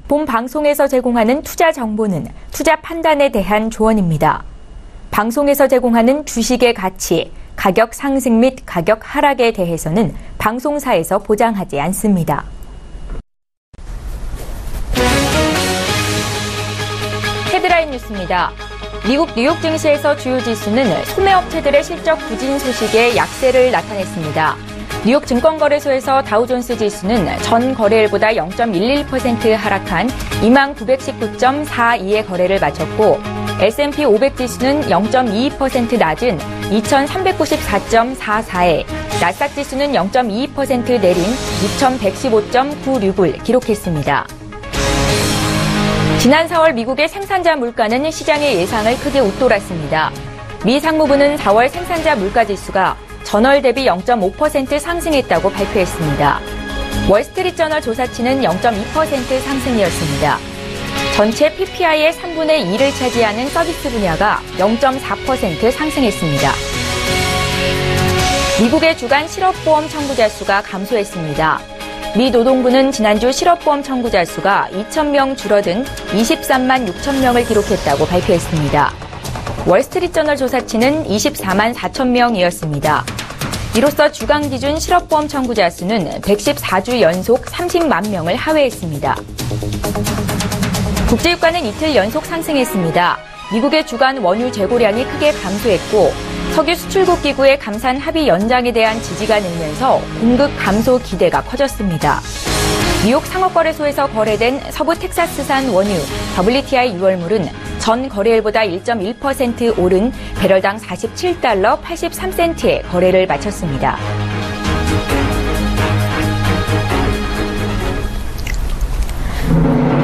본 방송에서 제공하는 투자 정보는 투자 판단에 대한 조언입니다. 방송에서 제공하는 주식의 가치, 가격 상승 및 가격 하락에 대해서는 방송사에서 보장하지 않습니다. 헤드라인 뉴스입니다. 미국 뉴욕 증시에서 주요 지수는 소매업체들의 실적 부진 소식에 약세를 나타냈습니다. 뉴욕 증권거래소에서 다우존스 지수는 전 거래일보다 0.11% 하락한 2919.42의 거래를 마쳤고 S&P 500 지수는 0.22% 낮은 2394.44에 나스닥 지수는 0.22% 내린 6115.96을 기록했습니다. 지난 4월 미국의 생산자 물가는 시장의 예상을 크게 웃돌았습니다. 미 상무부는 4월 생산자 물가 지수가 전월 대비 0.5% 상승했다고 발표했습니다. 월스트리트저널 조사치는 0.2% 상승이었습니다. 전체 PPI의 3분의 2를 차지하는 서비스 분야가 0.4% 상승했습니다. 미국의 주간 실업보험 청구자 수가 감소했습니다. 미 노동부는 지난주 실업보험 청구자 수가 2,000명 줄어든 23만 6천 명을 기록했다고 발표했습니다. 월스트리트저널 조사치는 24만 4천 명이었습니다. 이로써 주간 기준 실업보험 청구자 수는 114주 연속 30만 명을 하회했습니다. 국제유가는 이틀 연속 상승했습니다. 미국의 주간 원유 재고량이 크게 감소했고 석유 수출국 기구의 감산 합의 연장에 대한 지지가 늘면서 공급 감소 기대가 커졌습니다. 뉴욕 상업거래소에서 거래된 서부 텍사스산 원유 WTI 6월물은 전 거래일보다 1.1% 오른 배럴당 47달러 83센트의 거래를 마쳤습니다.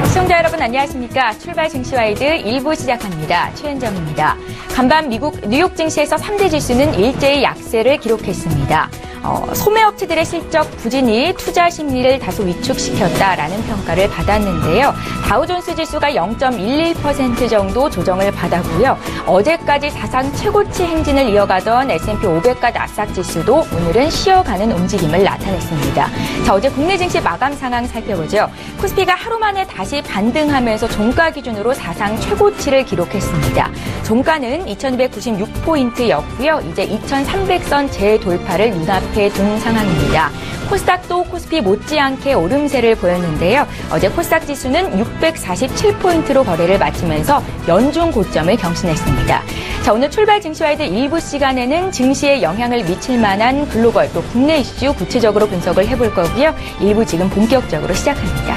시청자 여러분 안녕하십니까? 출발 증시와이드 1부 시작합니다. 최은정입니다. 간밤 미국 뉴욕 증시에서 3대 지수는 일제히 약세를 기록했습니다. 소매업체들의 실적 부진이 투자 심리를 다소 위축시켰다라는 평가를 받았는데요. 다우존스 지수가 0.11% 정도 조정을 받았고요. 어제까지 사상 최고치 행진을 이어가던 S&P 500과 나스닥 지수도 오늘은 쉬어가는 움직임을 나타냈습니다. 자, 어제 국내 증시 마감 상황 살펴보죠. 코스피가 하루 만에 다시 반등하면서 종가 기준으로 사상 최고치를 기록했습니다. 종가는 2296포인트였고요. 이제 2300선 재돌파를 눈앞에 둔 상황입니다. 코스닥도 코스피 못지않게 오름세를 보였는데요. 어제 코스닥 지수는 647포인트로 거래를 마치면서 연중 고점을 경신했습니다. 자, 오늘 출발 증시와이드 일부 시간에는 증시에 영향을 미칠 만한 글로벌 또 국내 이슈 구체적으로 분석을 해볼 거고요. 일부 지금 본격적으로 시작합니다.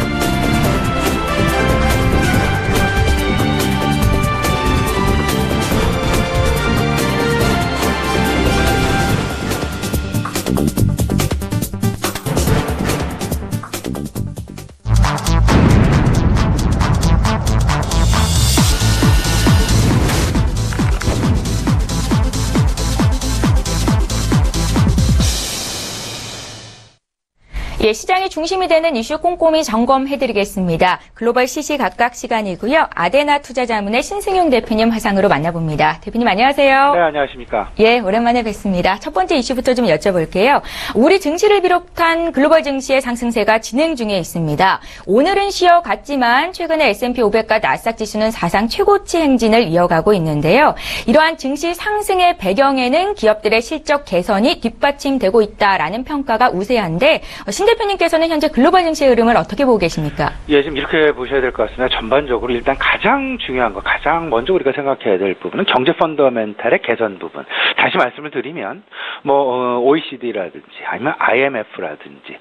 예, 시장의 중심이 되는 이슈 꼼꼼히 점검해드리겠습니다. 글로벌 시시각각 시간이고요. 아데나 투자자문의 신승용 대표님 화상으로 만나봅니다. 대표님 안녕하세요. 네, 안녕하십니까. 예, 오랜만에 뵙습니다. 첫 번째 이슈부터 좀 여쭤볼게요. 우리 증시를 비롯한 글로벌 증시의 상승세가 진행 중에 있습니다. 오늘은 쉬어갔지만 최근에 S&P 500과 나스닥 지수는 사상 최고치 행진을 이어가고 있는데요. 이러한 증시 상승의 배경에는 기업들의 실적 개선이 뒷받침되고 있다라는 평가가 우세한데 신 대표님께서는 현재 글로벌 증시의 흐름을 어떻게 보고 계십니까? 예, 지금 이렇게 보셔야 될 것 같습니다. 전반적으로 일단 가장 중요한 거, 가장 먼저 우리가 생각해야 될 부분은 경제 펀더멘탈의 개선 부분. 다시 말씀을 드리면 OECD라든지 아니면 IMF라든지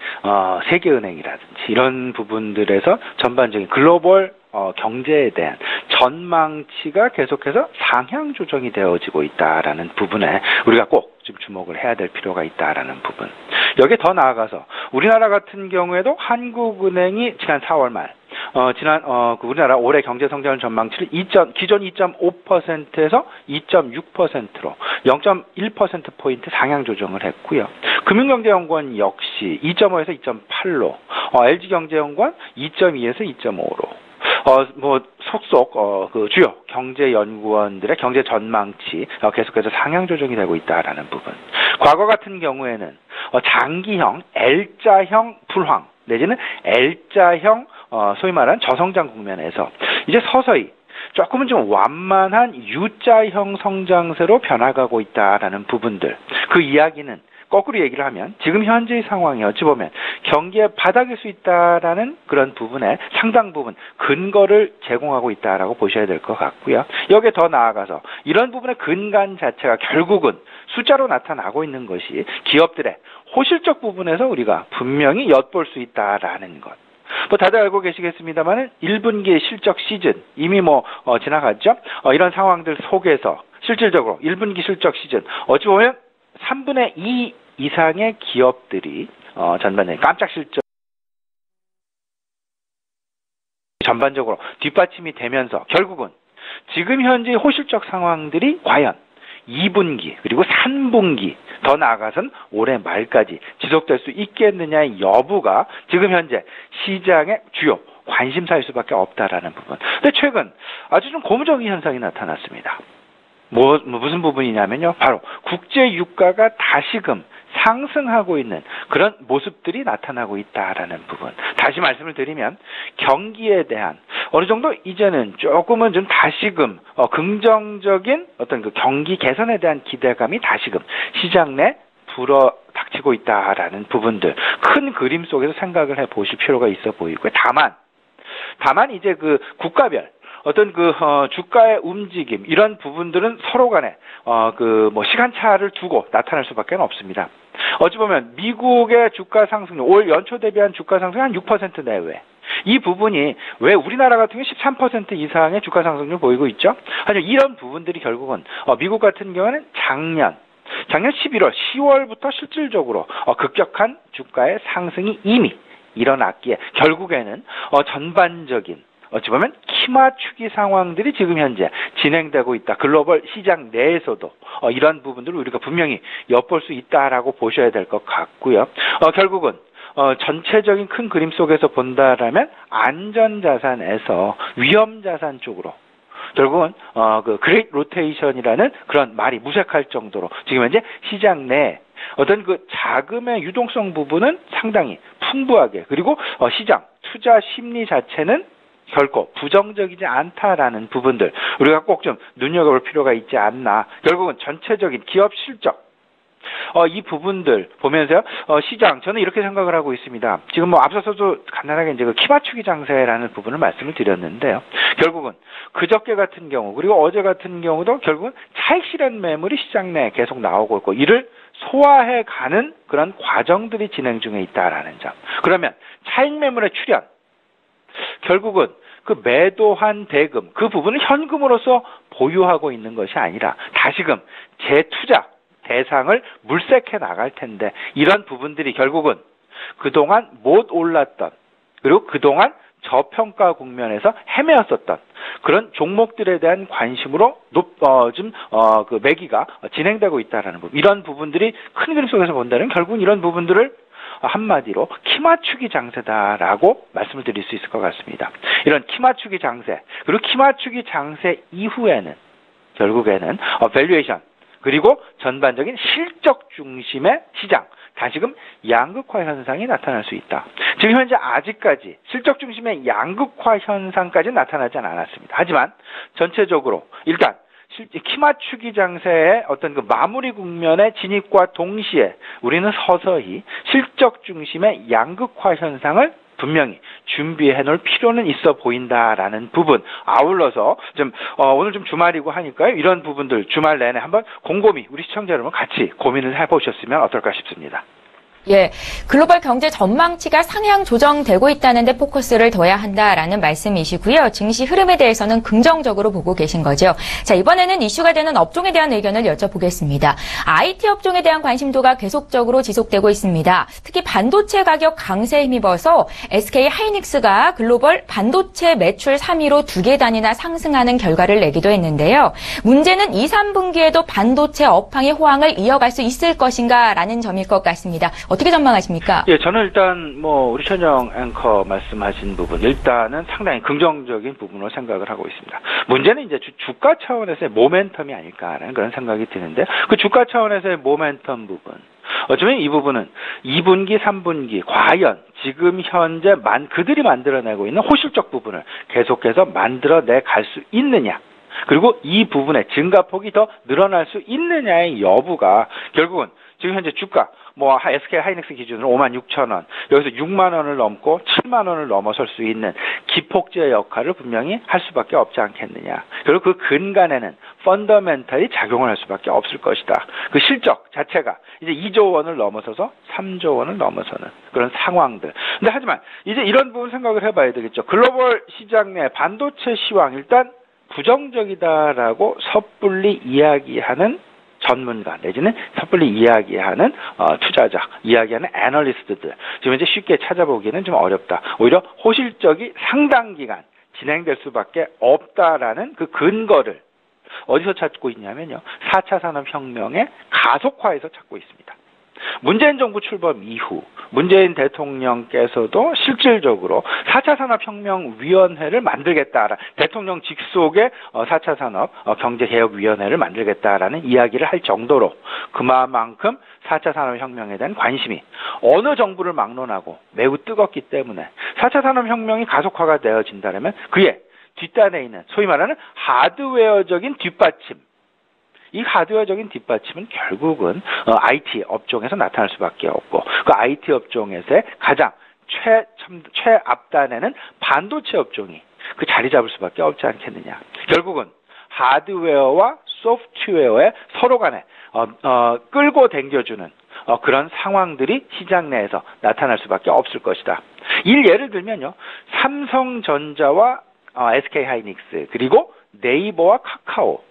세계은행이라든지 이런 부분들에서 전반적인 글로벌 경제에 대한 전망치가 계속해서 상향 조정이 되어지고 있다라는 부분에 우리가 꼭 좀 주목을 해야 될 필요가 있다라는 부분. 여기에 더 나아가서 우리나라 같은 경우에도 한국은행이 지난 4월 말 우리나라 올해 경제 성장 전망치를 기존 2.5%에서 2.6%로 0.1%포인트 상향 조정을 했고요. 금융경제연구원 역시 2.5에서 2.8로, LG경제연구원 2.2에서 2.5로, 속속 주요 경제 연구원들의 경제 전망치 계속해서 상향 조정이 되고 있다라는 부분. 과거 같은 경우에는 장기형 L자형 불황 내지는 L자형 소위 말하는 저성장 국면에서 이제 서서히 조금은 좀 완만한 U자형 성장세로 변화가고 있다라는 부분들. 그 이야기는 거꾸로 얘기를 하면 지금 현재의 상황이 어찌 보면 경기의 바닥일 수 있다라는 그런 부분에 상당 부분 근거를 제공하고 있다라고 보셔야 될 것 같고요. 여기에 더 나아가서 이런 부분의 근간 자체가 결국은 숫자로 나타나고 있는 것이 기업들의 호실적 부분에서 우리가 분명히 엿볼 수 있다라는 것. 뭐 다들 알고 계시겠습니다만은 1분기 실적 시즌 이미 지나갔죠. 이런 상황들 속에서 실질적으로 1분기 실적 시즌 어찌 보면 3분의 2 이상의 기업들이 전반적인 깜짝 실적 전반적으로 뒷받침이 되면서 결국은 지금 현재 호실적 상황들이 과연 2분기 그리고 3분기 더 나아가선 올해 말까지 지속될 수 있겠느냐의 여부가 지금 현재 시장의 주요 관심사일 수밖에 없다라는 부분. 근데 최근 아주 좀 고무적인 현상이 나타났습니다. 무슨 부분이냐면요. 바로 국제 유가가 다시금 상승하고 있는 그런 모습들이 나타나고 있다라는 부분. 다시 말씀을 드리면 경기에 대한 어느 정도 이제는 조금은 좀 다시금 긍정적인 어떤 그 경기 개선에 대한 기대감이 다시금 시장 내 불어닥치고 있다라는 부분들. 큰 그림 속에서 생각을 해 보실 필요가 있어 보이고요. 다만 이제 그 국가별 어떤 주가의 움직임 이런 부분들은 서로 간에 시간차를 두고 나타날 수밖에 없습니다. 어찌 보면 미국의 주가 상승률 올 연초 대비한 주가 상승이 한 6% 내외. 이 부분이 왜 우리나라 같은 경우 13% 이상의 주가 상승률 보이고 있죠? 하지만 이런 부분들이 결국은 미국 같은 경우는 작년 11월, 10월부터 실질적으로 급격한 주가의 상승이 이미 일어났기에 결국에는 전반적인 어찌 보면 키맞추기 상황들이 지금 현재 진행되고 있다. 글로벌 시장 내에서도 이런 부분들을 우리가 분명히 엿볼 수 있다라고 보셔야 될 것 같고요. 결국은 전체적인 큰 그림 속에서 본다라면 안전자산에서 위험자산 쪽으로 결국은 그레이트 로테이션이라는 그런 말이 무색할 정도로 지금 현재 시장 내 어떤 그 자금의 유동성 부분은 상당히 풍부하게 그리고 시장 투자 심리 자체는 결코 부정적이지 않다라는 부분들 우리가 꼭 좀 눈여겨볼 필요가 있지 않나. 결국은 전체적인 기업 실적 이 부분들 보면서요. 시장 저는 이렇게 생각을 하고 있습니다. 지금 앞서서도 간단하게 이제 그 키맞추기 장세라는 부분을 말씀을 드렸는데요. 결국은 그저께 같은 경우 그리고 어제 같은 경우도 결국은 차익 실현 매물이 시장 내에 계속 나오고 있고 이를 소화해 가는 그런 과정들이 진행 중에 있다라는 점. 그러면 차익 매물의 출현 결국은 그 매도한 대금 그 부분을 현금으로서 보유하고 있는 것이 아니라 다시금 재투자 대상을 물색해 나갈 텐데 이런 부분들이 결국은 그동안 못 올랐던 그리고 그동안 저평가 국면에서 헤매었었던 그런 종목들에 대한 관심으로 그 매기가 진행되고 있다라는 부분. 이런 부분들이 큰 그림 속에서 본다면 결국은 이런 부분들을 한마디로 키맞추기 장세다라고 말씀을 드릴 수 있을 것 같습니다. 이런 키맞추기 장세 그리고 키맞추기 장세 이후에는 결국에는 밸류에이션 그리고 전반적인 실적 중심의 시장 다시금 양극화 현상이 나타날 수 있다. 지금 현재 아직까지 실적 중심의 양극화 현상까지는 나타나지 않았습니다. 하지만 전체적으로 일단 키맞추기 장세의 어떤 그 마무리 국면의 진입과 동시에 우리는 서서히 실적 중심의 양극화 현상을 분명히 준비해 놓을 필요는 있어 보인다라는 부분. 아울러서 오늘 좀 주말이고 하니까요. 이런 부분들 주말 내내 한번 곰곰이 우리 시청자 여러분 같이 고민을 해보셨으면 어떨까 싶습니다. 예, 글로벌 경제 전망치가 상향 조정되고 있다는 데 포커스를 둬야 한다라는 말씀이시고요. 증시 흐름에 대해서는 긍정적으로 보고 계신 거죠. 자, 이번에는 이슈가 되는 업종에 대한 의견을 여쭤보겠습니다. IT 업종에 대한 관심도가 계속적으로 지속되고 있습니다. 특히 반도체 가격 강세에 힘입어서 SK 하이닉스가 글로벌 반도체 매출 3위로 2개 단위나 상승하는 결과를 내기도 했는데요. 문제는 2, 3분기에도 반도체 업황의 호황을 이어갈 수 있을 것인가라는 점일 것 같습니다. 어떻게 전망하십니까? 예, 저는 일단 우리 최정 앵커 말씀하신 부분 일단은 상당히 긍정적인 부분으로 생각을 하고 있습니다. 문제는 이제 주가 차원에서의 모멘텀이 아닐까라는 그런 생각이 드는데 그 주가 차원에서의 모멘텀 부분 어쩌면 이 부분은 2분기, 3분기 과연 지금 현재 그들이 만들어내고 있는 호실적 부분을 계속해서 만들어내 갈 수 있느냐. 그리고 이 부분의 증가폭이 더 늘어날 수 있느냐의 여부가 결국은 지금 현재 주가 뭐 SK 하이닉스 기준으로 56,000원, 여기서 6만 원을 넘고 7만 원을 넘어설 수 있는 기폭제의 역할을 분명히 할 수밖에 없지 않겠느냐. 그리고 그 근간에는 펀더멘탈이 작용을 할 수밖에 없을 것이다. 그 실적 자체가 이제 2조 원을 넘어서서 3조 원을 넘어서는 그런 상황들. 근데 하지만 이제 이런 부분 생각을 해봐야 되겠죠. 글로벌 시장 내 반도체 시황 일단 부정적이다라고 섣불리 이야기하는 전문가 내지는 섣불리 이야기하는 투자자, 이야기하는 애널리스트들 지금 이제 쉽게 찾아보기는 좀 어렵다. 오히려 호실적이 상당 기간 진행될 수밖에 없다라는 그 근거를 어디서 찾고 있냐면요. 4차 산업혁명의 가속화에서 찾고 있습니다. 문재인 정부 출범 이후 문재인 대통령께서도 실질적으로 4차 산업혁명위원회를 만들겠다라 대통령 직속의 4차 산업 경제개혁위원회를 만들겠다라는 이야기를 할 정도로 그만큼 4차 산업혁명에 대한 관심이 어느 정부를 막론하고 매우 뜨겁기 때문에 4차 산업혁명이 가속화가 되어진다면 그의 뒷단에 있는 소위 말하는 하드웨어적인 뒷받침 이 하드웨어적인 뒷받침은 결국은 IT 업종에서 나타날 수밖에 없고 그 IT 업종에서의 가장 최앞단에는 반도체 업종이 그 자리 잡을 수밖에 없지 않겠느냐. 결국은 하드웨어와 소프트웨어의 서로 간에 끌고 당겨주는 그런 상황들이 시장 내에서 나타날 수밖에 없을 것이다. 예를 들면요. 삼성전자와 SK 하이닉스 그리고 네이버와 카카오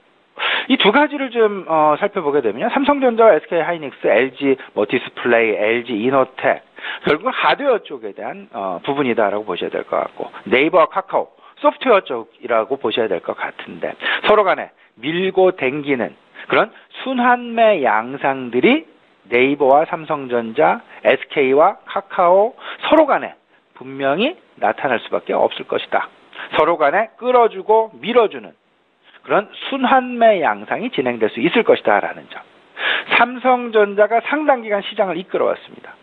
이 두 가지를 좀 살펴보게 되면요. 삼성전자와 SK 하이닉스, LG 디스플레이, LG 이노텍 결국은 하드웨어 쪽에 대한 부분이다라고 보셔야 될 것 같고 네이버와 카카오 소프트웨어 쪽이라고 보셔야 될 것 같은데 서로 간에 밀고 당기는 그런 순환매 양상들이 네이버와 삼성전자, SK와 카카오 서로 간에 분명히 나타날 수밖에 없을 것이다. 서로 간에 끌어주고 밀어주는 그런 순환매 양상이 진행될 수 있을 것이다라는 점. 삼성전자가 상당 기간 시장을 이끌어왔습니다.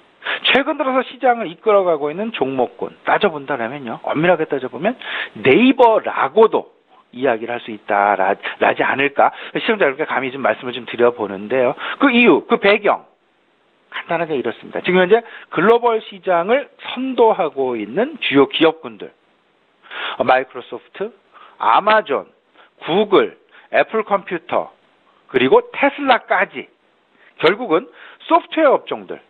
최근 들어서 시장을 이끌어가고 있는 종목군 따져본다면요. 엄밀하게 따져보면 네이버라고도 이야기를 할 수 있다라지 않을까. 시청자 여러분께 감히 좀 말씀을 좀 드려보는데요. 그 이유, 그 배경 간단하게 이렇습니다. 지금 현재 글로벌 시장을 선도하고 있는 주요 기업군들 마이크로소프트, 아마존, 구글, 애플 컴퓨터, 그리고 테슬라까지 결국은 소프트웨어 업종들.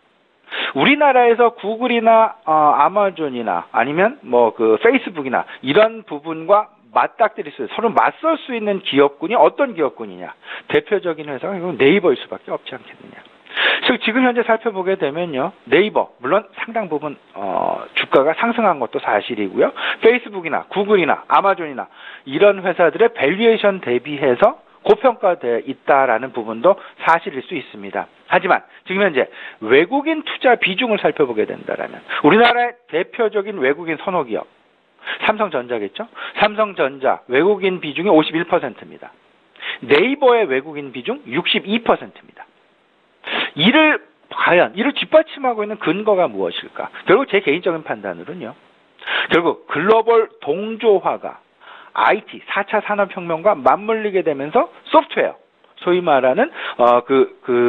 우리나라에서 구글이나 아마존이나 아니면 그 페이스북이나 이런 부분과 맞닥뜨릴 수 서로 맞설 수 있는 기업군이 어떤 기업군이냐. 대표적인 회사가 네이버일 수밖에 없지 않겠느냐. 지금 현재 살펴보게 되면요. 네이버 물론 상당 부분 주가가 상승한 것도 사실이고요. 페이스북이나 구글이나 아마존이나 이런 회사들의 밸류에이션 대비해서 고평가되어 있다라는 부분도 사실일 수 있습니다. 하지만 지금 현재 외국인 투자 비중을 살펴보게 된다라면 우리나라의 대표적인 외국인 선호기업 삼성전자겠죠. 삼성전자 외국인 비중이 51%입니다. 네이버의 외국인 비중 62%입니다. 이를 뒷받침하고 있는 근거가 무엇일까? 결국 제 개인적인 판단으로는요. 결국 글로벌 동조화가 IT 4차 산업혁명과 맞물리게 되면서 소프트웨어, 소위 말하는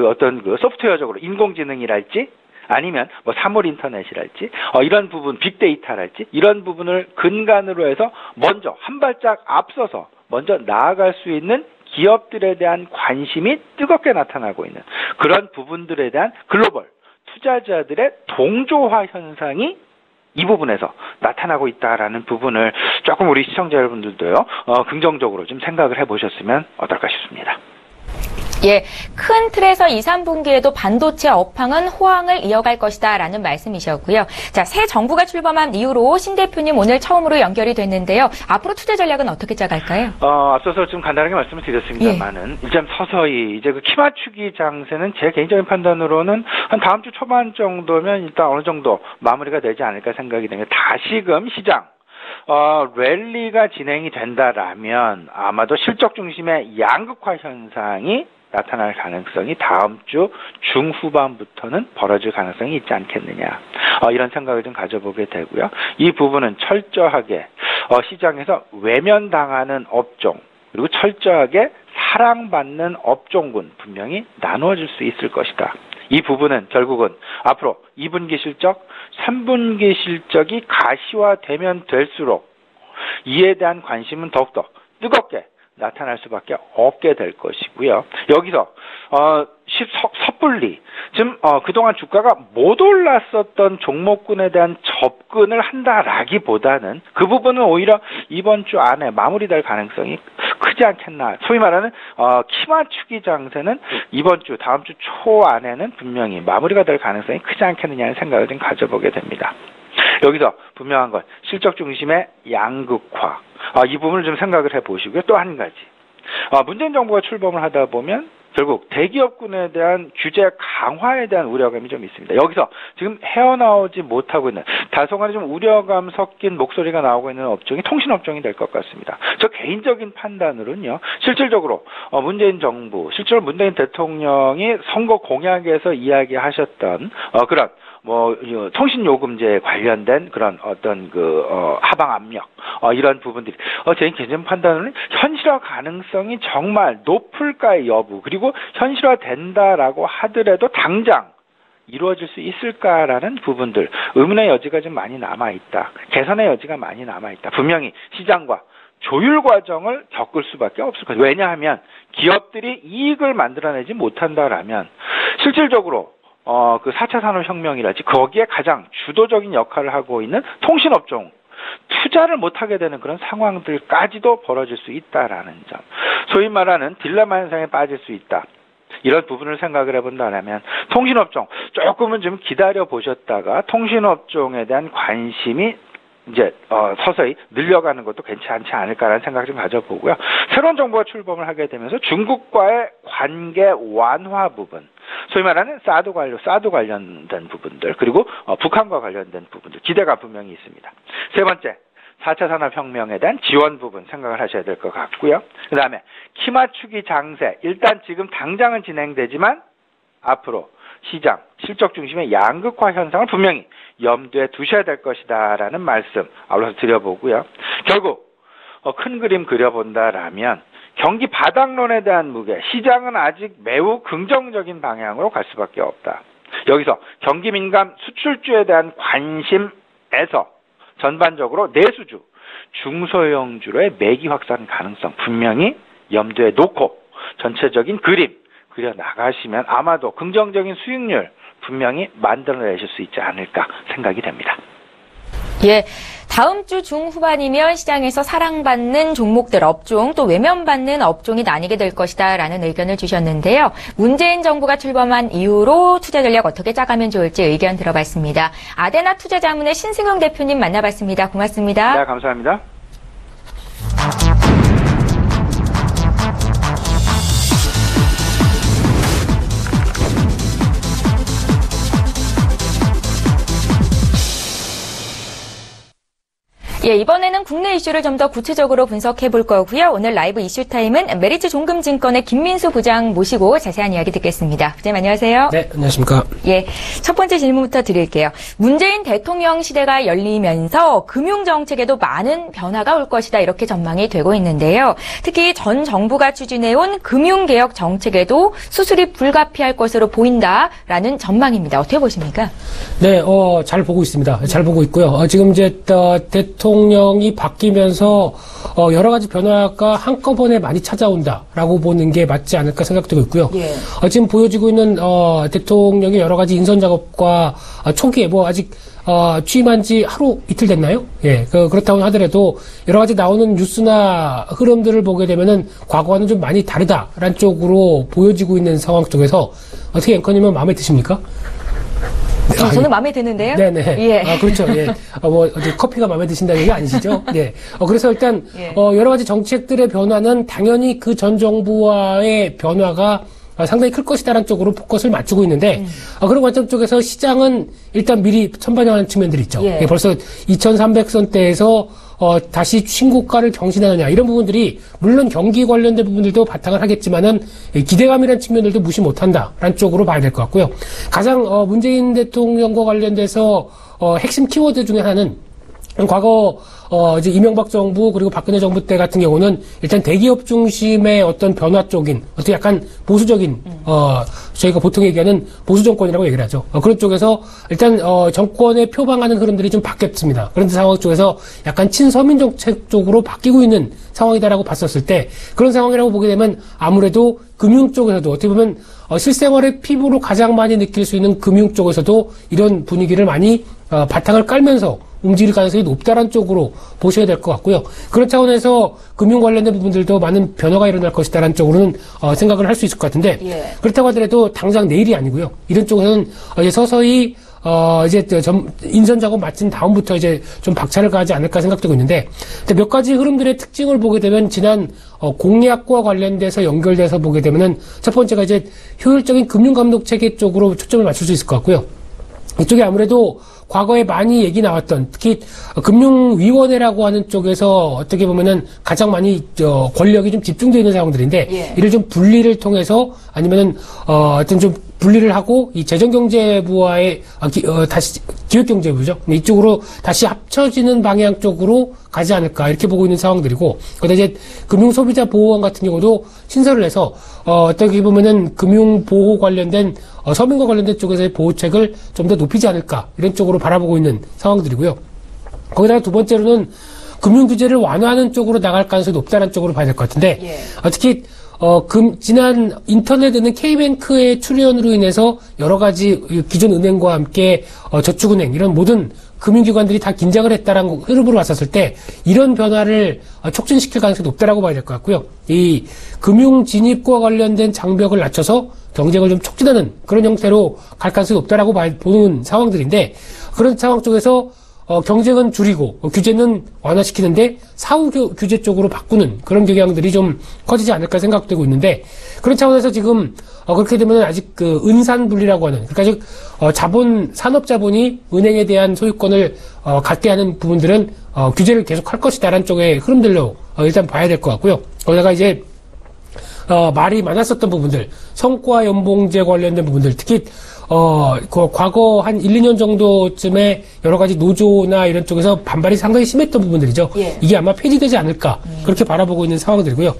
어떤 소프트웨어적으로 인공지능이랄지 아니면 사물 인터넷이랄지 이런 부분 빅데이터랄지 이런 부분을 근간으로 해서 먼저 한 발짝 앞서서 먼저 나아갈 수 있는 기업들에 대한 관심이 뜨겁게 나타나고 있는 그런 부분들에 대한 글로벌 투자자들의 동조화 현상이 이 부분에서 나타나고 있다라는 부분을 조금 우리 시청자 여러분들도요 긍정적으로 좀 생각을 해보셨으면 어떨까 싶습니다. 예, 큰 틀에서 2, 3분기에도 반도체 업황은 호황을 이어갈 것이다라는 말씀이셨고요. 자, 새 정부가 출범한 이후로 신 대표님 오늘 처음으로 연결이 됐는데요. 앞으로 투자 전략은 어떻게 짜갈까요? 앞서서 좀 간단하게 말씀을 드렸습니다만은 일단 서서히 이제 그 키 맞추기 장세는 제 개인적인 판단으로는 한 다음 주 초반 정도면 일단 어느 정도 마무리가 되지 않을까 생각이 됩니다. 다시금 시장 랠리가 진행이 된다라면 아마도 실적 중심의 양극화 현상이 나타날 가능성이 다음 주 중후반부터는 벌어질 가능성이 있지 않겠느냐. 이런 생각을 좀 가져보게 되고요. 이 부분은 철저하게 시장에서 외면당하는 업종 그리고 철저하게 사랑받는 업종군 분명히 나누어질 수 있을 것이다. 이 부분은 결국은 앞으로 2분기 실적, 3분기 실적이 가시화되면 될수록 이에 대한 관심은 더욱더 뜨겁게 나타날 수밖에 없게 될 것이고요. 여기서 섣불리 지금 그동안 주가가 못 올랐었던 종목군에 대한 접근을 한다라기보다는 그 부분은 오히려 이번 주 안에 마무리될 가능성이 크지 않겠나. 소위 말하는 키 맞추기 장세는 이번 주 다음 주 초 안에는 분명히 마무리가 될 가능성이 크지 않겠느냐는 생각을 좀 가져보게 됩니다. 여기서 분명한 건 실적 중심의 양극화. 이 부분을 좀 생각을 해보시고요. 또 한 가지. 문재인 정부가 출범을 하다 보면 결국 대기업군에 대한 규제 강화에 대한 우려감이 좀 있습니다. 여기서 지금 헤어나오지 못하고 있는 다소간에 좀 우려감 섞인 목소리가 나오고 있는 업종이 통신업종이 될 것 같습니다. 저 개인적인 판단으로는요. 실질적으로 문재인 정부, 실제로 문재인 대통령이 선거 공약에서 이야기하셨던 그런 통신요금제에 관련된 그런 어떤 하방 압력, 이런 부분들이, 제 개인 판단으로는 현실화 가능성이 정말 높을까의 여부, 그리고 현실화 된다라고 하더라도 당장 이루어질 수 있을까라는 부분들, 의문의 여지가 좀 많이 남아있다. 개선의 여지가 많이 남아있다. 분명히 시장과 조율 과정을 겪을 수밖에 없을 거예요. 왜냐하면 기업들이 이익을 만들어내지 못한다라면 실질적으로 그 4차 산업혁명이랄지 거기에 가장 주도적인 역할을 하고 있는 통신업종 투자를 못하게 되는 그런 상황들까지도 벌어질 수 있다라는 점. 소위 말하는 딜레마 현상에 빠질 수 있다. 이런 부분을 생각을 해본다면 통신업종 조금은 좀 기다려 보셨다가 통신업종에 대한 관심이 이제 서서히 늘려가는 것도 괜찮지 않을까라는 생각을 좀 가져보고요. 새로운 정부가 출범을 하게 되면서 중국과의 관계 완화 부분, 소위 말하는 사드 관련된 부분들, 그리고 북한과 관련된 부분들 기대가 분명히 있습니다. 세 번째, 4차 산업혁명에 대한 지원 부분 생각을 하셔야 될 것 같고요. 그 다음에 키 맞추기 장세, 일단 지금 당장은 진행되지만 앞으로 시장, 실적 중심의 양극화 현상을 분명히 염두에 두셔야 될 것이다라는 말씀 아울러서 드려보고요. 결국 큰 그림 그려본다라면 경기 바닥론에 대한 무게, 시장은 아직 매우 긍정적인 방향으로 갈 수밖에 없다. 여기서 경기 민감 수출주에 대한 관심에서 전반적으로 내수주, 중소형주로의 매기 확산 가능성 분명히 염두에 놓고 전체적인 그림 그려나가시면 아마도 긍정적인 수익률 분명히 만들어내실 수 있지 않을까 생각이 됩니다. 예, 다음 주 중후반이면 시장에서 사랑받는 종목들 업종 또 외면받는 업종이 나뉘게 될 것이다 라는 의견을 주셨는데요. 문재인 정부가 출범한 이후로 투자 전략 어떻게 짜가면 좋을지 의견 들어봤습니다. 아데나 투자자문의 신승용 대표님 만나봤습니다. 고맙습니다. 네, 감사합니다. 예, 이번에는 국내 이슈를 좀 더 구체적으로 분석해 볼 거고요. 오늘 라이브 이슈 타임은 메리츠 종금증권의 김민수 부장 모시고 자세한 이야기 듣겠습니다. 부장님 안녕하세요. 네, 안녕하십니까. 예, 첫 번째 질문부터 드릴게요. 문재인 대통령 시대가 열리면서 금융정책에도 많은 변화가 올 것이다 이렇게 전망이 되고 있는데요. 특히 전 정부가 추진해온 금융개혁 정책에도 수술이 불가피할 것으로 보인다라는 전망입니다. 어떻게 보십니까? 네, 잘 보고 있습니다. 잘 보고 있고요. 지금 이제 대통령이 바뀌면서 여러 가지 변화가 한꺼번에 많이 찾아온다라고 보는 게 맞지 않을까 생각되고 있고요. 예. 지금 보여지고 있는 대통령의 여러 가지 인선 작업과 초기에 아직 취임한 지 하루 이틀 됐나요? 예, 그렇다고 하더라도 여러 가지 나오는 뉴스나 흐름들을 보게 되면은 과거와는 좀 많이 다르다라는 쪽으로 보여지고 있는 상황 속에서 어떻게 앵커님은 마음에 드십니까? 저는 마음에 드는데요. 네네. 예. 그렇죠. 예. 어제 커피가 마음에 드신다는 얘기 아니시죠? 네. 그래서 일단, 예. 여러 가지 정책들의 변화는 당연히 그 전 정부와의 변화가 상당히 클 것이다라는 쪽으로 포커스를 맞추고 있는데, 그런 관점 쪽에서 시장은 일단 미리 천반영하는 측면들이 있죠. 예. 벌써 2300선대에서 다시 신고가를 경신하느냐 이런 부분들이 물론 경기 관련된 부분들도 바탕을 하겠지만은 기대감이라는 측면들도 무시 못한다라는 쪽으로 봐야 될 것 같고요. 가장 문재인 대통령과 관련돼서 핵심 키워드 중에 하나는 과거 이제 이명박 정부 그리고 박근혜 정부 때 같은 경우는 일단 대기업 중심의 어떤 변화 쪽인 어떻게 약간 보수적인 저희가 보통 얘기하는 보수 정권이라고 얘기를 하죠. 그런 쪽에서 일단 정권에 표방하는 흐름들이 좀 바뀌었습니다. 그런 상황 쪽에서 약간 친서민 정책 쪽으로 바뀌고 있는 상황이다라고 봤었을 때 그런 상황이라고 보게 되면 아무래도 금융 쪽에서도 어떻게 보면 실생활의 피부로 가장 많이 느낄 수 있는 금융 쪽에서도 이런 분위기를 많이 바탕을 깔면서 움직일 가능성이 높다는 쪽으로 보셔야 될 것 같고요. 그런 차원에서 금융 관련된 부분들도 많은 변화가 일어날 것이다라는 쪽으로는 생각을 할 수 있을 것 같은데 그렇다고 하더라도 당장 내일이 아니고요. 이런 쪽에서는 이제 서서히 이제 인선 작업 마친 다음부터 이제 좀 박차를 가지 않을까 생각되고 있는데 몇 가지 흐름들의 특징을 보게 되면 지난 공약과 관련돼서 연결돼서 보게 되면은 첫 번째가 이제 효율적인 금융 감독 체계 쪽으로 초점을 맞출 수 있을 것 같고요. 이쪽에 아무래도 과거에 많이 얘기 나왔던 특히 금융위원회라고 하는 쪽에서 어떻게 보면은 가장 많이 권력이 좀 집중되어 있는 상황들인데 이를 좀 분리를 통해서 아니면은 어떤 좀 분리를 하고 이 재정경제부와의 다시 기획경제부죠. 이쪽으로 다시 합쳐지는 방향 쪽으로 가지 않을까 이렇게 보고 있는 상황들이고 그다음에 이제 금융소비자보호원 같은 경우도 신설을 해서 어떻게 보면은 금융보호 관련된 서민과 관련된 쪽에서의 보호책을 좀 더 높이지 않을까 이런 쪽으로 바라보고 있는 상황들이고요. 거기다가 두 번째로는 금융규제를 완화하는 쪽으로 나갈 가능성이 높다는 쪽으로 봐야 될 것 같은데 특히 지난 인터넷에는 K뱅크의 출연으로 인해서 여러 가지 기존 은행과 함께 저축은행 이런 모든 금융기관들이 다 긴장을 했다라는 흐름으로 왔었을 때 이런 변화를 촉진시킬 가능성이 높다라고 봐야 될 것 같고요. 이 금융 진입과 관련된 장벽을 낮춰서 경쟁을 좀 촉진하는 그런 형태로 갈 가능성이 높다라고 보는 상황들인데 그런 상황 쪽에서 경쟁은 줄이고 규제는 완화시키는데 사후 규제 쪽으로 바꾸는 그런 경향들이 좀 커지지 않을까 생각되고 있는데 그런 차원에서 지금 그렇게 되면 아직 그 은산 분리라고 하는 그러니까 즉 산업 자본이 은행에 대한 소유권을 갖게 하는 부분들은 규제를 계속 할 것이다라는 쪽의 흐름들로 일단 봐야 될 것 같고요. 거기다가 이제 말이 많았었던 부분들, 성과 연봉제 관련된 부분들, 특히 과거 한 1, 2년 정도쯤에 여러 가지 노조나 이런 쪽에서 반발이 상당히 심했던 부분들이죠. 이게 아마 폐지되지 않을까 그렇게 바라보고 있는 상황들이고요.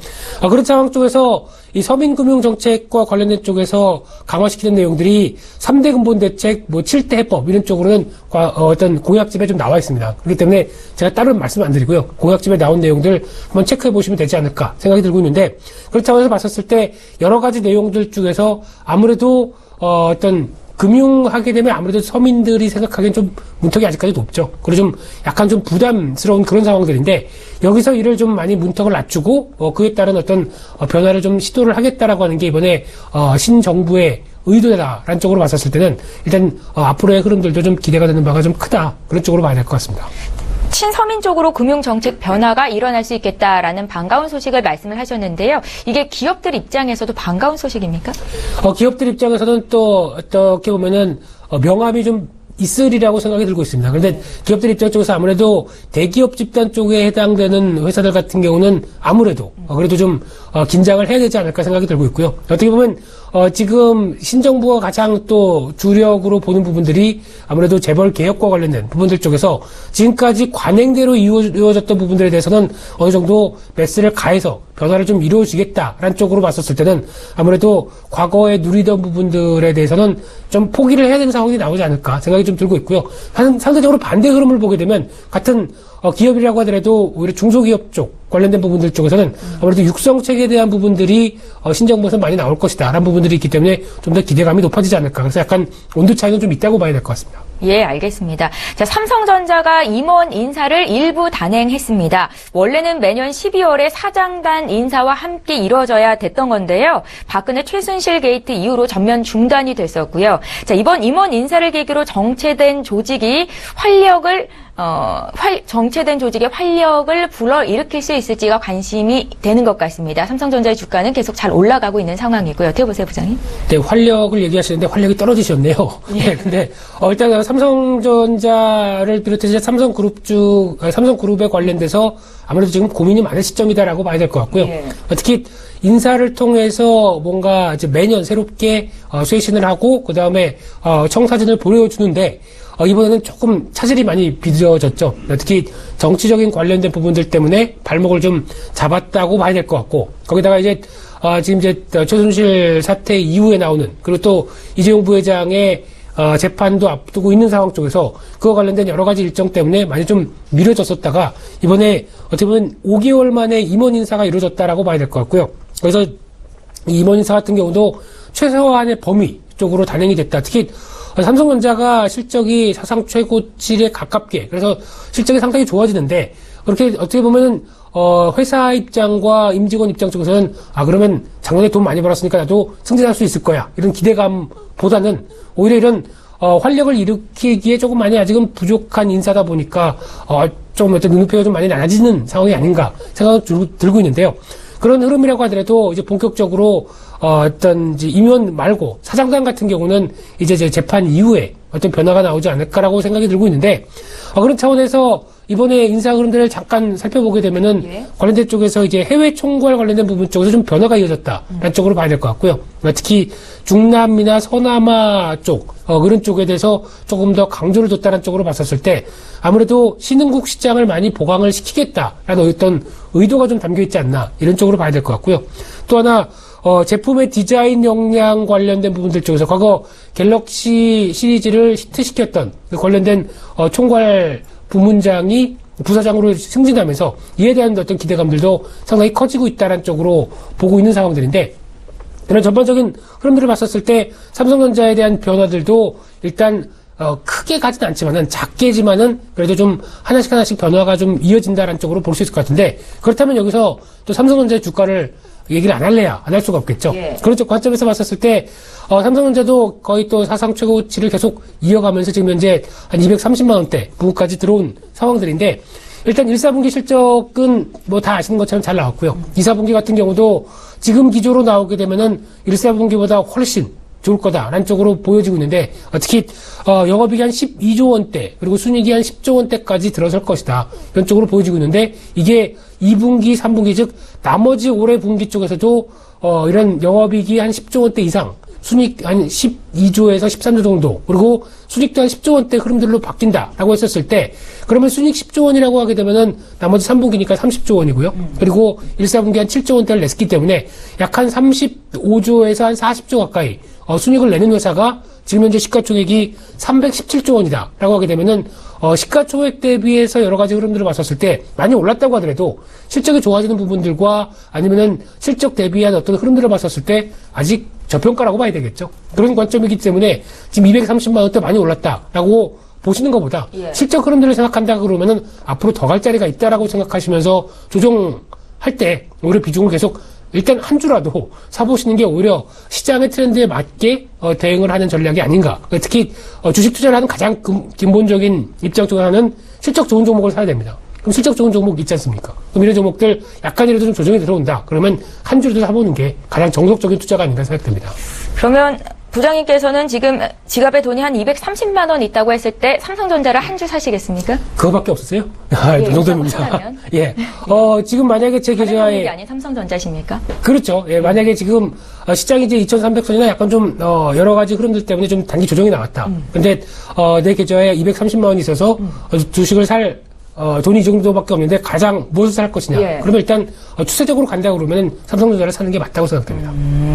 그런 상황 쪽에서 이 서민금융정책과 관련된 쪽에서 강화시키는 내용들이 3대 근본대책, 7대 해법 이런 쪽으로는 어떤 공약집에 좀 나와 있습니다. 그렇기 때문에 제가 따로 말씀 안 드리고요. 공약집에 나온 내용들 한번 체크해 보시면 되지 않을까 생각이 들고 있는데 그런 차원에서 봤었을 때 여러 가지 내용들 중에서 아무래도 어떤 금융하게 되면 아무래도 서민들이 생각하기엔 좀 문턱이 아직까지 높죠. 그리고 좀 약간 좀 부담스러운 그런 상황들인데 여기서 이를 좀 많이 문턱을 낮추고 그에 따른 어떤 변화를 좀 시도를 하겠다라고 하는 게 이번에 신정부의 의도다라는 쪽으로 봤었을 때는 일단 앞으로의 흐름들도 좀 기대가 되는 바가 좀 크다. 그런 쪽으로 봐야 될 것 같습니다. 친서민 쪽으로 금융정책 변화가 일어날 수 있겠다라는 반가운 소식을 말씀을 하셨는데요. 이게 기업들 입장에서도 반가운 소식입니까? 기업들 입장에서는 또 어떻게 보면은 명암이 좀 있으리라고 생각이 들고 있습니다. 그런데 기업들 입장 쪽에서 아무래도 대기업 집단 쪽에 해당되는 회사들 같은 경우는 아무래도 그래도 좀 긴장을 해야 되지 않을까 생각이 들고 있고요. 어떻게 보면 지금 신정부가 가장 또 주력으로 보는 부분들이 아무래도 재벌 개혁과 관련된 부분들 쪽에서 지금까지 관행대로 이루어졌던 부분들에 대해서는 어느 정도 매스를 가해서 변화를 좀 이루어지겠다라는 쪽으로 봤었을 때는 아무래도 과거에 누리던 부분들에 대해서는 좀 포기를 해야 되는 상황이 나오지 않을까 생각이 좀 들고 있고요. 상대적으로 반대 흐름을 보게 되면 같은 기업이라고 하더라도 오히려 중소기업 쪽 관련된 부분들 쪽에서는 아무래도 육성책에 대한 부분들이 신정부에서 많이 나올 것이다 라는 부분들이 있기 때문에 좀 더 기대감이 높아지지 않을까. 그래서 약간 온도 차이는 좀 있다고 봐야 될 것 같습니다. 예, 알겠습니다. 자, 삼성전자가 임원 인사를 일부 단행했습니다. 원래는 매년 12월에 사장단 인사와 함께 이루어져야 됐던 건데요. 박근혜 최순실 게이트 이후로 전면 중단이 됐었고요. 자, 이번 임원 인사를 계기로 정체된 조직의 활력을 불러일으킬 수 있을지가 관심이 되는 것 같습니다. 삼성전자의 주가는 계속 잘 올라가고 있는 상황이고요. 어떻게 보세요, 부장님? 네, 활력을 얘기하시는데 활력이 떨어지셨네요. 네, 근데 일단 삼성전자를 비롯해서 삼성그룹에 관련돼서 아무래도 지금 고민이 많은 시점이다라고 봐야 될 것 같고요. 예. 특히 인사를 통해서 뭔가 이제 매년 새롭게 쇄신을 하고 그 다음에 청사진을 보여주는데 이번에는 조금 차질이 많이 빚어졌죠. 특히 정치적인 관련된 부분들 때문에 발목을 좀 잡았다고 봐야 될 것 같고 거기다가 이제 지금 이제 최순실 사태 이후에 나오는 그리고 또 이재용 부회장의 재판도 앞두고 있는 상황 쪽에서 그와 관련된 여러 가지 일정 때문에 많이 좀 미뤄졌었다가 이번에 어떻게 보면 5개월 만에 임원 인사가 이루어졌다라고 봐야 될 것 같고요. 그래서 이 임원 인사 같은 경우도 최소한의 범위 쪽으로 단행이 됐다. 특히 삼성전자가 실적이 사상 최고치에 가깝게 그래서 실적이 상당히 좋아지는데 그렇게 어떻게 보면은 회사 입장과 임직원 입장 쪽에서는 그러면 작년에 돈 많이 벌었으니까 나도 승진할 수 있을 거야 이런 기대감보다는 오히려 이런 활력을 일으키기에 조금 많이 아직은 부족한 인사다 보니까 좀 어떤 눈높이가 좀 많이 낮아지는 상황이 아닌가 생각을 들고 있는데요. 그런 흐름이라고 하더라도 이제 본격적으로 어떤 이제 임원 말고 사장단 같은 경우는 이제 재판 이후에 어떤 변화가 나오지 않을까라고 생각이 들고 있는데 그런 차원에서 이번에 인사 흐름들을 잠깐 살펴보게 되면은 예. 관련된 쪽에서 이제 해외 총괄 관련된 부분 쪽에서 좀 변화가 이어졌다라는 쪽으로 봐야 될 것 같고요. 특히 중남미나 서남아 쪽 그런 쪽에 대해서 조금 더 강조를 뒀다는 쪽으로 봤었을 때 아무래도 신흥국 시장을 많이 보강을 시키겠다라는 어떤 의도가 좀 담겨 있지 않나 이런 쪽으로 봐야 될 것 같고요. 또 하나 제품의 디자인 역량 관련된 부분들 쪽에서 과거 갤럭시 시리즈를 히트시켰던 그 관련된 총괄 부문장이 부사장으로 승진하면서 이에 대한 어떤 기대감들도 상당히 커지고 있다는 쪽으로 보고 있는 상황들인데 이런 전반적인 흐름들을 봤었을 때 삼성전자에 대한 변화들도 일단 크게 가진 않지만은 작게지만은 그래도 좀 하나씩 변화가 좀 이어진다는 쪽으로 볼 수 있을 것 같은데 그렇다면 여기서 또 삼성전자의 주가를 얘기를 안 할래야 안 할 수가 없겠죠. 예. 그런 쪽 관점에서 봤었을 때 삼성전자도 거의 또 사상 최고치를 계속 이어가면서 지금 현재 한 230만 원대 부근까지 들어온 상황들인데 일단 1, 4분기 실적은 뭐 다 아시는 것처럼 잘 나왔고요. 2, 4분기 같은 경우도 지금 기조로 나오게 되면은 1, 4분기보다 훨씬 좋을 거다라는 쪽으로 보여지고 있는데 특히 영업이익이 한 12조 원대 그리고 순이익이 한 10조 원대까지 들어설 것이다. 이런 쪽으로 보여지고 있는데 이게 2분기, 3분기 즉 나머지 올해 분기 쪽에서도 이런 영업이익이 한 10조 원대 이상 순이익 한 12조에서 13조 정도 그리고 순이익도 한 10조 원대 흐름들로 바뀐다라고 했었을 때 그러면 순이익 10조 원이라고 하게 되면은 나머지 3분기니까 30조 원이고요. 그리고 1, 4분기 한 7조 원대를 냈기 때문에 약 한 35조에서 한 40조 가까이 순이익을 내는 회사가 지금 현재 시가총액이 317조 원이다라고 하게 되면은 시가총액 대비해서 여러 가지 흐름들을 봤었을 때 많이 올랐다고 하더라도 실적이 좋아지는 부분들과 아니면은 실적 대비한 어떤 흐름들을 봤었을 때 아직 저평가라고 봐야 되겠죠. 그런 관점이기 때문에 지금 230만 원대 많이 올랐다라고 보시는 것보다 예. 실적 흐름들을 생각한다 그러면은 앞으로 더 갈 자리가 있다라고 생각하시면서 조정할 때 오히려 비중을 계속 일단 한 주라도 사보시는 게 오히려 시장의 트렌드에 맞게 대응을 하는 전략이 아닌가. 특히 주식 투자를 하는 가장 근본적인 입장 중 하나는 실적 좋은 종목을 사야 됩니다. 그럼 실적 좋은 종목 있지 않습니까? 그럼 이런 종목들 약간이라도 좀 조정이 들어온다. 그러면 한 주라도 사보는 게 가장 정석적인 투자가 아닌가 생각됩니다. 그러면 부장님께서는 지금 지갑에 돈이 한 230만 원 있다고 했을 때 삼성전자를 한 주 사시겠습니까? 그거밖에 없었어요? 예, 그 정도입니다. 예. 지금 만약에 제 계좌에 게 아닌 삼성전자십니까? 그렇죠. 예, 만약에 지금 시장이 이제 2,300선이나 약간 좀 여러 가지 흐름들 때문에 좀 단기 조정이 나왔다. 근데 내 계좌에 230만 원이 있어서 주식을 살 돈이 이 정도밖에 없는데 가장 무엇을 살 것이냐. 예. 그러면 일단 추세적으로 간다 그러면 삼성전자를 사는 게 맞다고 생각됩니다.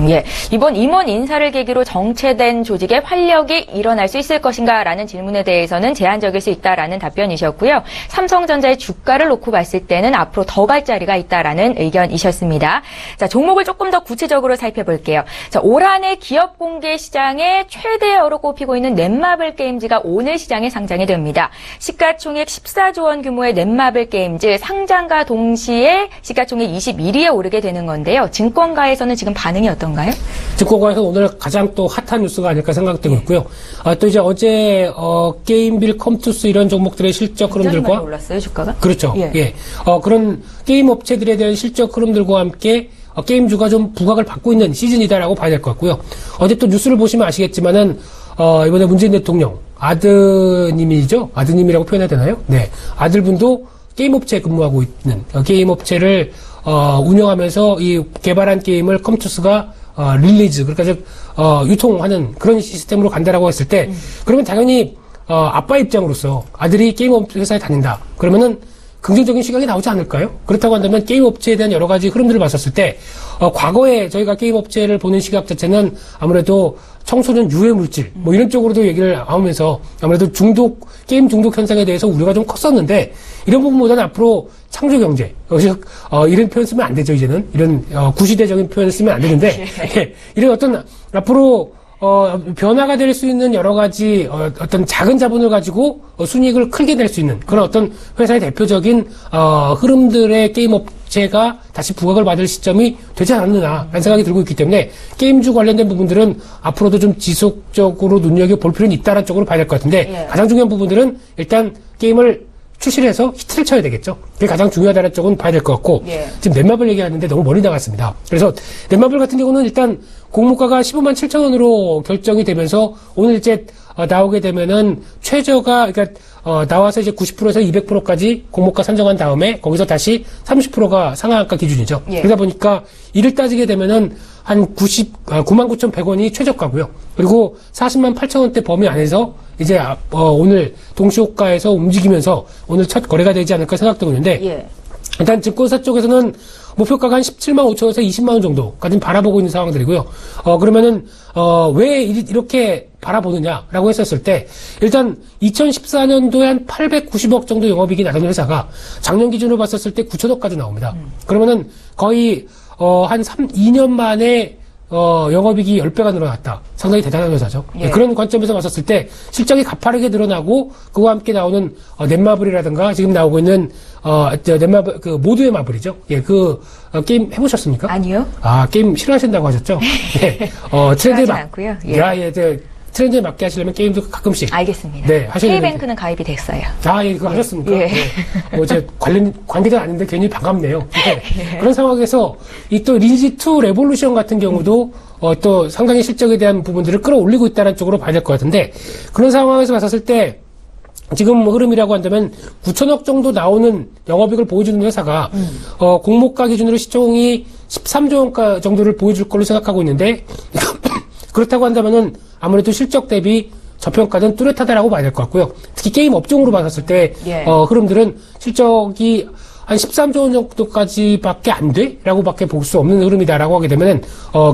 예. 이번 임원 인사를 계기로 정체된 조직의 활력이 일어날 수 있을 것인가라는 질문에 대해서는 제한적일 수 있다라는 답변이셨고요. 삼성전자의 주가를 놓고 봤을 때는 앞으로 더 갈 자리가 있다라는 의견이셨습니다. 자, 종목을 조금 더 구체적으로 살펴볼게요. 자, 올 한 해 기업 공개 시장에 최대어로 꼽히고 있는 넷마블 게임즈가 오늘 시장에 상장이 됩니다. 시가총액 14조 원 규모의 넷마블 게임즈 상장과 동시에 시가총액 21위에 오르게 되는 건데요. 증권가에서는 지금 반응이 어떤가요? 증권가에서 오늘 가장 또 핫한 뉴스가 아닐까 생각되고 있고요. 또 이제 어제 게임빌 컴투스 이런 종목들의 실적 흐름들과 많이 올랐어요, 주가가? 그렇죠. 예. 그런 게임 업체들에 대한 실적 흐름들과 함께 게임주가 좀 부각을 받고 있는 시즌이다라고 봐야 될 것 같고요. 어제 또 뉴스를 보시면 아시겠지만은 이번에 문재인 대통령 아드님이죠? 아드님이라고 표현해야 되나요? 네. 아들분도 게임 업체에 근무하고 있는, 게임 업체를, 운영하면서 이 개발한 게임을 컴투스가, 릴리즈, 그러니까 즉, 유통하는 그런 시스템으로 간다라고 했을 때, 그러면 당연히, 아빠 입장으로서 아들이 게임 회사에 다닌다. 그러면은 긍정적인 시각이 나오지 않을까요? 그렇다고 한다면 게임 업체에 대한 여러 가지 흐름들을 봤었을 때, 과거에 저희가 게임 업체를 보는 시각 자체는 아무래도 청소년 유해 물질, 뭐 이런 쪽으로도 얘기를 하면서 아무래도 게임 중독 현상에 대해서 우려가 좀 컸었는데, 이런 부분보다는 앞으로 창조 경제, 이런 표현 쓰면 안 되죠, 이제는. 이런, 구시대적인 표현을 쓰면 안 되는데, 예, 이런 어떤, 앞으로, 변화가 될 수 있는 여러 가지, 어떤 작은 자본을 가지고, 순이익을 크게 낼 수 있는 그런 어떤 회사의 대표적인, 흐름들의 게임 업체가 다시 부각을 받을 시점이 되지 않았느냐라는 생각이 들고 있기 때문에, 게임주 관련된 부분들은 앞으로도 좀 지속적으로 눈여겨볼 필요는 있다는 쪽으로 봐야 될 것 같은데, 가장 중요한 부분들은 일단 게임을 출시를 해서 히트를 쳐야 되겠죠. 그게 가장 중요하다는 쪽은 봐야 될 것 같고, 지금 넷마블 얘기하는데 너무 멀리 나갔습니다. 그래서 넷마블 같은 경우는 일단 공모가가 15만 7천 원으로 결정이 되면서 오늘 이제 나오게 되면은 최저가, 그러니까 나와서 이제 90%에서 200%까지 공모가 산정한 다음에 거기서 다시 30%가 상한가 기준이죠. 그러다 보니까 이를 따지게 되면은 한 99,100원이 최저가고요. 그리고 40만 8천 원대 범위 안에서 이제 오늘 동시호가에서 움직이면서 오늘 첫 거래가 되지 않을까 생각되고 있는데, 일단 증권사 쪽에서는 목표가가 한 17만 5천원에서 20만 원 정도까지는 바라보고 있는 상황들이고요. 그러면은 왜 이렇게 바라보느냐라고 했었을 때, 일단 2014년도에 한 890억 정도 영업이익이 나던 회사가 작년 기준으로 봤었을 때 9천억까지 나옵니다. 그러면은 거의 한 2년 만에 영업이익이 10배가 늘어났다. 상당히 대단한 회사죠. 그런 관점에서 봤었을 때 실적이 가파르게 늘어나고 그와 함께 나오는 넷마블이라든가 지금 나오고 있는 넷마블 모두의 마블이죠. 게임 해보셨습니까? 아니요. 게임 싫어하신다고 하셨죠? 트렌드에 않고요. 트렌드에 맞게 하시려면 게임도 가끔씩. 알겠습니다. 네, 하셔야 K뱅크는 가입이 됐어요. 그거 하셨습니까? 이제 관계자 아닌데 괜히 반갑네요. 그런 상황에서 이 또 리니지2 레볼루션 같은 경우도 또 상당히 실적에 대한 부분들을 끌어올리고 있다는 쪽으로 봐야 될 것 같은데, 그런 상황에서 봤었을 때 지금 흐름이라고 한다면 9천억 정도 나오는 영업이익을 보여주는 회사가 공모가 기준으로 시총이 13조 원 정도를 보여줄 걸로 생각하고 있는데, 그렇다고 한다면은 아무래도 실적 대비 저평가는 뚜렷하다라고 봐야 될 것 같고요. 특히 게임 업종으로 봤을 때 흐름들은 실적이 한 13조 원 정도까지밖에 안 돼? 라고밖에 볼 수 없는 흐름이다라고 하게 되면은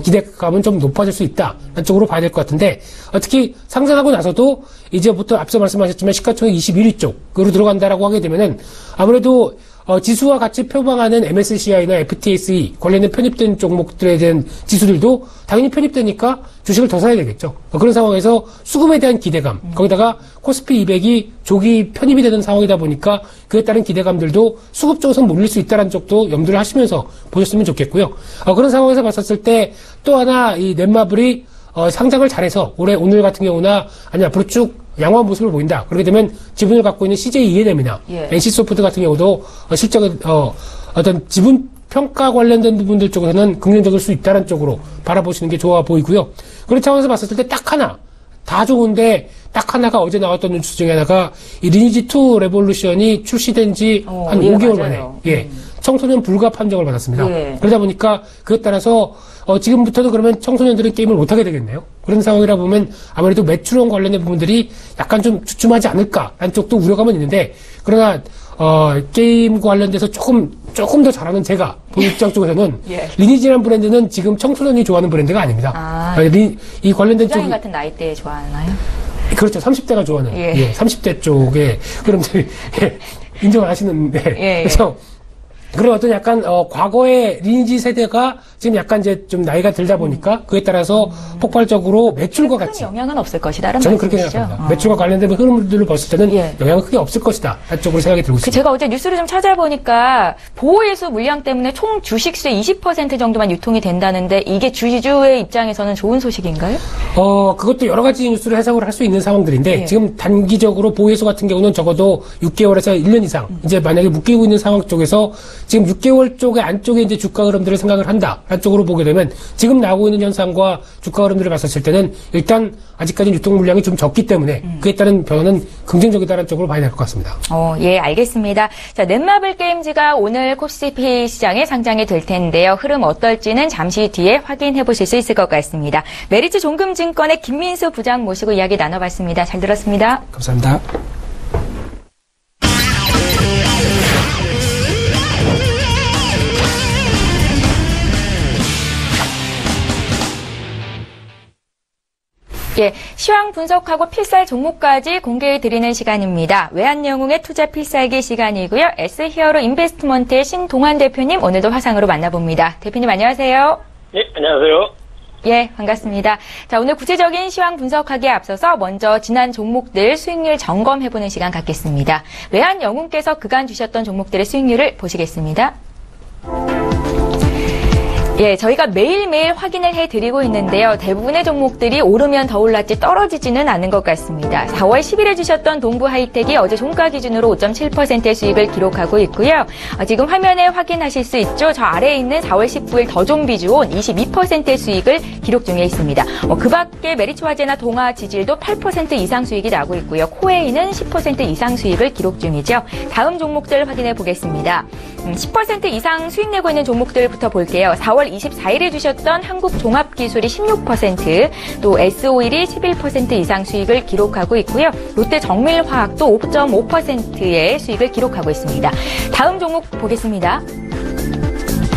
기대감은 좀 높아질 수 있다. 라는 쪽으로 봐야 될 것 같은데, 특히 상장하고 나서도 이제부터 앞서 말씀하셨지만 시가총액 21위 쪽으로 들어간다라고 하게 되면은 아무래도 지수와 같이 표방하는 MSCI나 FTSE 관련된 편입된 종목들에 대한 지수들도 당연히 편입되니까 주식을 더 사야 되겠죠. 그런 상황에서 수급에 대한 기대감, 거기다가 코스피 200이 조기 편입이 되는 상황이다 보니까 그에 따른 기대감들도 수급 쪽에서 몰릴 수 있다는 쪽도 염두를 하시면서 보셨으면 좋겠고요. 그런 상황에서 봤었을 때 또 하나 이 넷마블이 상장을 잘해서 오늘 같은 경우나 아니면 앞으로 쭉 양호한 모습을 보인다. 그렇게 되면 지분을 갖고 있는 CJ E&M이나 NC소프트 같은 경우도 실적의 어떤 지분 평가 관련된 부분들 쪽에서는 긍정적일 수 있다는 쪽으로 바라보시는 게 좋아 보이고요. 그런 차원에서 봤을 때 딱 하나, 다 좋은데 딱 하나가 어제 나왔던 뉴스 중에 하나가 이 리니지2 레볼루션이 출시된 지 한 5개월 만에 청소년 불가 판정을 받았습니다. 그러다 보니까 그에 따라서 지금부터도 그러면 청소년들은 게임을 못하게 되겠네요. 그런 상황이라 보면 아무래도 매출원 관련된 부분들이 약간 좀 주춤하지 않을까라는 쪽도 우려감은 있는데, 그러나 게임과 관련돼서 조금 더 잘하는 제가 본 입장 쪽에서는 리니지라는 브랜드는 지금 청소년이 좋아하는 브랜드가 아닙니다. 이 관련된 부장님 같은 나이대에 좋아하나요? 그렇죠. 30대가 좋아하는 30대 쪽에 그럼들 인정을 하시는데 그래서 그런 어떤 약간 과거의 리니지 세대가 지금 약간 이제 좀 나이가 들다 보니까 그에 따라서 폭발적으로 매출과 같이 큰 영향은 없을 것이다라는 저는 그렇게 생각합니다. 매출과 관련된 흐름들을 봤을 때는 영향은 크게 없을 것이다. 한쪽으로 생각이 들고 있습니다. 제가 어제 뉴스를 좀 찾아보니까 보호예수 물량 때문에 총 주식수의 20% 정도만 유통이 된다는데 이게 주주의 입장에서는 좋은 소식인가요? 그것도 여러 가지 뉴스를 해석을 할 수 있는 상황들인데 지금 단기적으로 보호예수 같은 경우는 적어도 6개월에서 1년 이상 이제 만약에 묶이고 있는 상황 쪽에서 지금 6개월 쪽에 안쪽에 이제 주가 흐름들을 생각을 한다. 라는 쪽으로 보게 되면 지금 나오고 있는 현상과 주가 흐름들을 봤었을 때는 일단 아직까지 유통 물량이 좀 적기 때문에 그에 따른 변화는 긍정적이다라는 쪽으로 봐야 될 것 같습니다. 예, 알겠습니다. 자, 넷마블 게임즈가 오늘 코스피 시장에 상장이 될 텐데요. 흐름 어떨지는 잠시 뒤에 확인해 보실 수 있을 것 같습니다. 메리츠 종금증권의 김민수 부장 모시고 이야기 나눠봤습니다. 잘 들었습니다. 감사합니다. 예, 시황 분석하고 필살 종목까지 공개해 드리는 시간입니다. 외환영웅의 투자 필살기 시간이고요. S히어로 인베스트먼트의 신동환 대표님 오늘도 화상으로 만나봅니다. 대표님 안녕하세요. 네, 안녕하세요. 예, 반갑습니다. 자, 오늘 구체적인 시황 분석하기에 앞서서 먼저 지난 종목들 수익률 점검해보는 시간 갖겠습니다. 외환영웅께서 그간 주셨던 종목들의 수익률을 보시겠습니다. 예, 저희가 매일매일 확인을 해드리고 있는데요. 대부분의 종목들이 오르면 더 올랐지 떨어지지는 않은 것 같습니다. 4월 10일에 주셨던 동부하이텍이 어제 종가 기준으로 5.7%의 수익을 기록하고 있고요. 지금 화면에 확인하실 수 있죠. 저 아래에 있는 4월 19일 더좀비주온 22%의 수익을 기록 중에 있습니다. 그 밖에 메리츠화재나 동아지질도 8% 이상 수익이 나고 있고요. 코웨이는 10% 이상 수익을 기록 중이죠. 다음 종목들 확인해 보겠습니다. 10% 이상 수익 내고 있는 종목들부터 볼게요. 4월 24일에 주셨던 한국종합기술이 16%, 또 S오일이 11% 이상 수익을 기록하고 있고요. 롯데정밀화학도 5.5%의 수익을 기록하고 있습니다. 다음 종목 보겠습니다.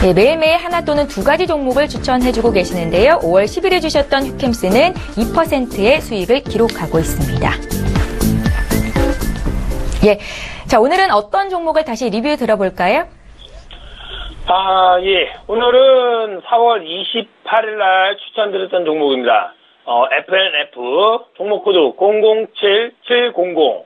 네, 매일매일 하나 또는 두 가지 종목을 추천해주고 계시는데요. 5월 10일에 주셨던 휴캠스는 2%의 수익을 기록하고 있습니다. 예, 자 오늘은 어떤 종목을 다시 리뷰 들어볼까요? 예. 오늘은 4월 28일 날 추천드렸던 종목입니다. FNF, 종목 코드 007700.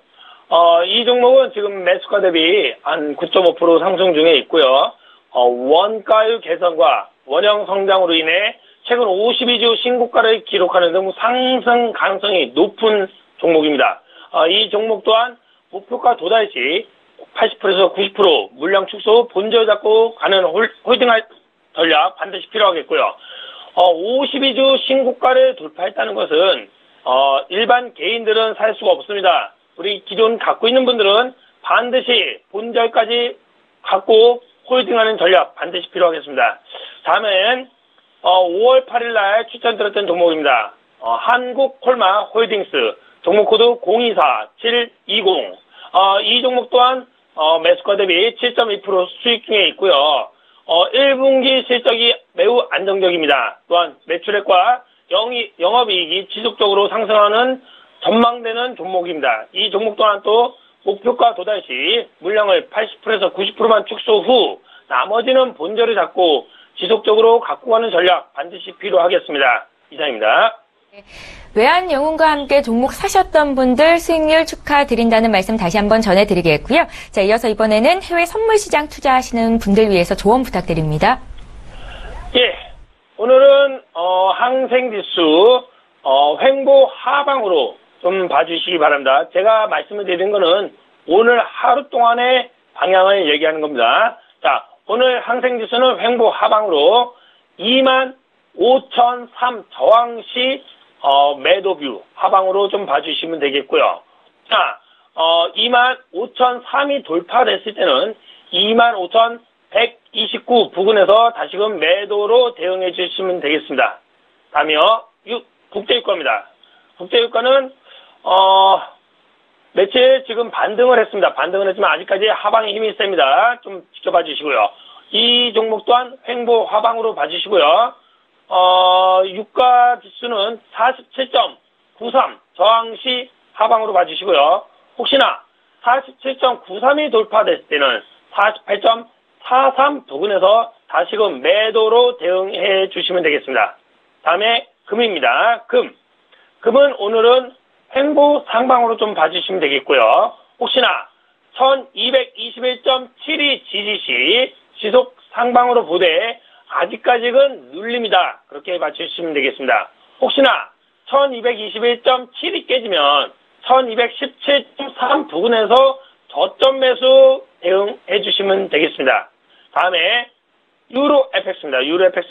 이 종목은 지금 매수가 대비 한 9.5% 상승 중에 있고요. 원가율 개선과 원형 성장으로 인해 최근 52주 신고가를 기록하는 등 상승 가능성이 높은 종목입니다. 이 종목 또한 목표가 도달 시 80%에서 90% 물량 축소 본절 잡고 가는 홀딩할 전략 반드시 필요하겠고요. 52주 신고가를 돌파했다는 것은 일반 개인들은 살 수가 없습니다. 우리 기존 갖고 있는 분들은 반드시 본절까지 갖고 홀딩하는 전략 반드시 필요하겠습니다. 다음엔 5월 8일 날 추천드렸던 종목입니다. 한국콜마 홀딩스 종목 코드 024720. 이 종목 또한 매수가 대비 7.2% 수익 중에 있고요. 1분기 실적이 매우 안정적입니다. 또한 매출액과 영업이익이 지속적으로 상승하는 전망되는 종목입니다. 이 종목 또한 또 목표가 도달 시 물량을 80%에서 90%만 축소 후 나머지는 본절을 잡고 지속적으로 갖고 가는 전략 반드시 필요하겠습니다. 이상입니다. 외환영웅과 함께 종목 사셨던 분들 수익률 축하드린다는 말씀 다시 한번 전해드리겠고요. 자, 이어서 이번에는 해외 선물시장 투자하시는 분들 위해서 조언 부탁드립니다. 예, 오늘은 항생지수 횡보 하방으로 좀 봐주시기 바랍니다. 제가 말씀을 드린 거는 오늘 하루 동안의 방향을 얘기하는 겁니다. 자, 오늘 항생지수는 횡보 하방으로 25,003 저항시 매도뷰 하방으로 좀 봐주시면 되겠고요. 자, 25,003이 돌파됐을 때는 25,129 부근에서 다시금 매도로 대응해 주시면 되겠습니다. 다음이요, 국제유가입니다. 국제유가는 며칠 지금 반등을 했습니다. 반등을 했지만 아직까지 하방에 힘이 셉니다. 좀 지켜봐 주시고요. 이 종목 또한 횡보 하방으로 봐주시고요. 유가 지수는 47.93 저항시 하방으로 봐주시고요. 혹시나 47.93이 돌파됐을 때는 48.43 부근에서 다시금 매도로 대응해 주시면 되겠습니다. 다음에 금입니다. 금은 오늘은 횡보 상방으로 좀 봐주시면 되겠고요. 혹시나 1221.72 지지시 지속 상방으로 보되 아직까지는 눌립니다. 그렇게 맞추시면 되겠습니다. 혹시나 1221.7이 깨지면 1217.3 부근에서 저점 매수 대응해 주시면 되겠습니다. 다음에 유로 FX입니다. 유로 FX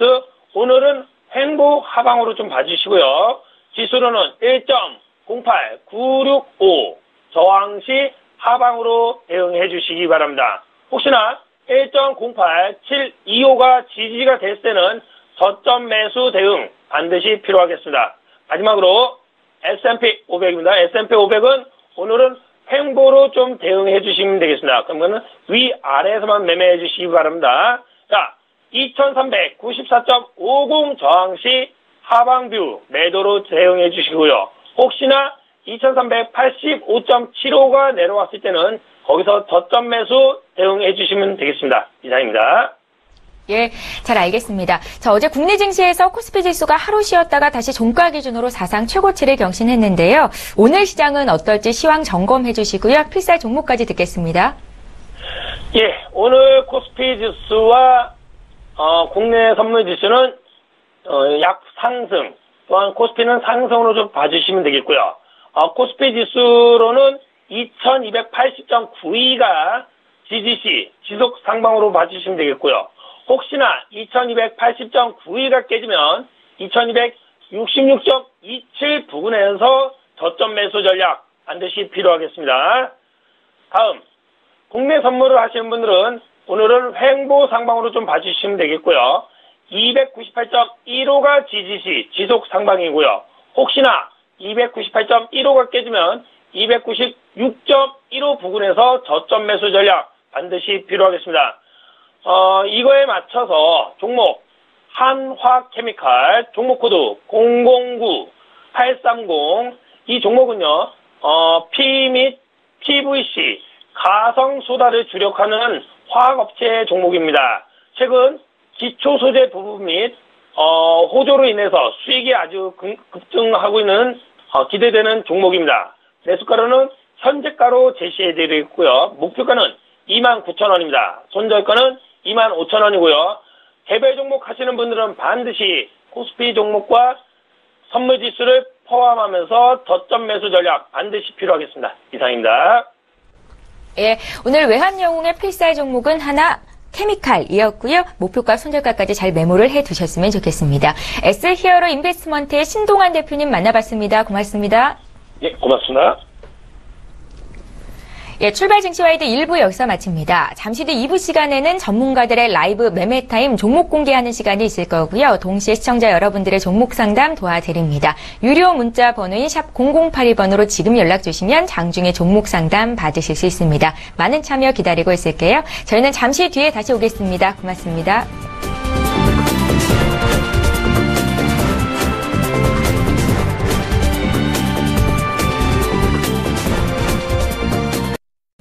오늘은 횡보 하방으로 좀 봐주시고요. 지수로는 1.08965 저항시 하방으로 대응해 주시기 바랍니다. 혹시나 1.08725가 지지가 됐을 때는 저점 매수 대응 반드시 필요하겠습니다. 마지막으로 S&P 500입니다. S&P 500은 오늘은 횡보로 좀 대응해 주시면 되겠습니다. 그러면 위아래에서만 매매해 주시기 바랍니다. 자, 2394.50 저항시 하방뷰 매도로 대응해 주시고요. 혹시나 2385.75가 내려왔을 때는 거기서 저점 매수 대응해 주시면 되겠습니다. 이상입니다. 예, 잘 알겠습니다. 자, 어제 국내 증시에서 코스피 지수가 하루 쉬었다가 다시 종가 기준으로 사상 최고치를 경신했는데요. 오늘 시장은 어떨지 시황 점검해 주시고요. 필살 종목까지 듣겠습니다. 예, 오늘 코스피 지수와 국내 선물 지수는 약 상승, 또한 코스피는 상승으로 좀 봐주시면 되겠고요. 코스피 지수로는 2280.92가 지지시 지속 상방으로 봐주시면 되겠고요. 혹시나 2280.92가 깨지면 2266.27 부근에서 저점 매수 전략 반드시 필요하겠습니다. 다음, 국내 선물을 하시는 분들은 오늘은 횡보 상방으로 좀 봐주시면 되겠고요. 298.15가 지지시 지속 상방이고요. 혹시나 298.15가 깨지면 296.15 부근에서 저점 매수 전략 반드시 필요하겠습니다. 이거에 맞춰서 종목 한화케미칼 종목 코드 009830 이 종목은요 P 및 PVC 가성소다를 주력하는 화학업체 종목입니다. 최근 기초소재 부분 및 호조로 인해서 수익이 아주 급증하고 있는 기대되는 종목입니다. 매수가로는 현재가로 제시해드리고요. 목표가는 29,000원입니다. 손절가는 25,000원이고요. 개별 종목 하시는 분들은 반드시 코스피 종목과 선물지수를 포함하면서 저점 매수 전략 반드시 필요하겠습니다. 이상입니다. 예, 오늘 외환영웅의 필살 종목은 하나 케미칼이었고요. 목표가 손절가까지 잘 메모를 해두셨으면 좋겠습니다. S히어로 인베스트먼트의 신동환 대표님 만나봤습니다. 고맙습니다. 예, 고맙습니다. 예, 출발 증시와이드 1부 여기서 마칩니다. 잠시 뒤 2부 시간에는 전문가들의 라이브 매매 타임 종목 공개하는 시간이 있을 거고요. 동시에 시청자 여러분들의 종목 상담 도와드립니다. 유료 문자 번호인 샵 0082번으로 지금 연락 주시면 장중에 종목 상담 받으실 수 있습니다. 많은 참여 기다리고 있을게요. 저희는 잠시 뒤에 다시 오겠습니다. 고맙습니다.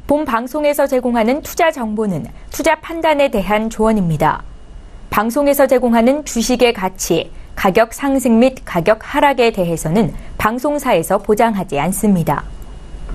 본 방송에서 제공하는 투자 정보는 투자 판단에 대한 조언입니다. 방송에서 제공하는 주식의 가치, 가격 상승 및 가격 하락에 대해서는 방송사에서 보장하지 않습니다.